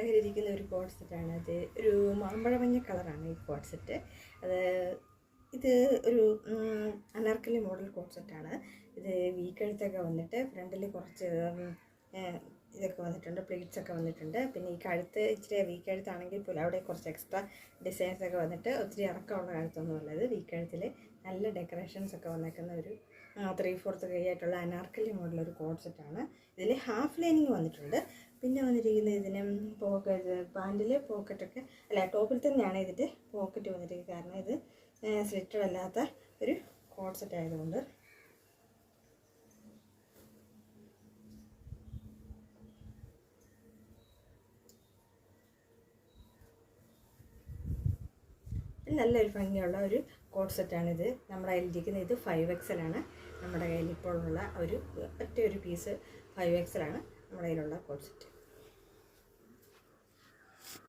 നമ്മുടെ കയ്യിൽ ഇരിക്കുന്ന ഒരു കോഡ് സെറ്റാണ്. അത് ഒരു മാമ്പഴ മഞ്ഞ കളറാണ് ഈ കോഡ് സെറ്റ്. ഇത് ഒരു അനാർക്കലി മോഡൽ കോഡ് സെറ്റാണ്. ഇത് വീക്കഴുത്തൊക്കെ വന്നിട്ട് ഫ്രണ്ടിൽ കുറച്ച് ഇതൊക്കെ വന്നിട്ടുണ്ട്, പ്ലേറ്റ്സൊക്കെ വന്നിട്ടുണ്ട്. പിന്നെ ഈ കഴുത്ത് ഇച്ചിരി വീക്കഴുത്താണെങ്കിൽ പോലും അവിടെ കുറച്ച് എക്സ്ട്രാ ഡിസൈൻസൊക്കെ വന്നിട്ട് ഒത്തിരി ഇറക്കമുള്ള കഴുത്തൊന്നുമല്ല. ഇത് വീക്കഴുത്തിൽ നല്ല ഡെക്കറേഷൻസ് ഒക്കെ വന്നേക്കുന്ന ഒരു 3/4 കൈയായിട്ടുള്ള അനാർക്കലി മോഡലൊരു കോഡ് സെറ്റാണ്. ഇതിൽ ഹാഫ് ലൈനിങ് വന്നിട്ടുണ്ട്. പിന്നെ വന്നിരിക്കുന്നത് ഇതിന് പോക്കറ്റ്, പാൻറ്റിൽ പോക്കറ്റൊക്കെ അല്ല, ടോപ്പിൽ തന്നെയാണ് ഇതിൻ്റെ പോക്കറ്റ് വന്നിരിക്കുന്നത്. കാരണം ഇത് സ്ലിറ്റഡ് അല്ലാത്ത ഒരു കോഡ് സെറ്റ് ആയതുകൊണ്ട്. നല്ലൊരു ഭംഗിയുള്ള ഒരു കോഡ് സെറ്റാണിത്. നമ്മുടെ കയ്യിലിരിക്കുന്നത് ഇത് 5XL ആണ്. നമ്മുടെ കയ്യിൽ ഇപ്പോൾ ഉള്ള ഒറ്റ ഒരു പീസ് 5XL ആണ് നമ്മുടെ കയ്യിലുള്ള കോഡ് സെറ്റ്.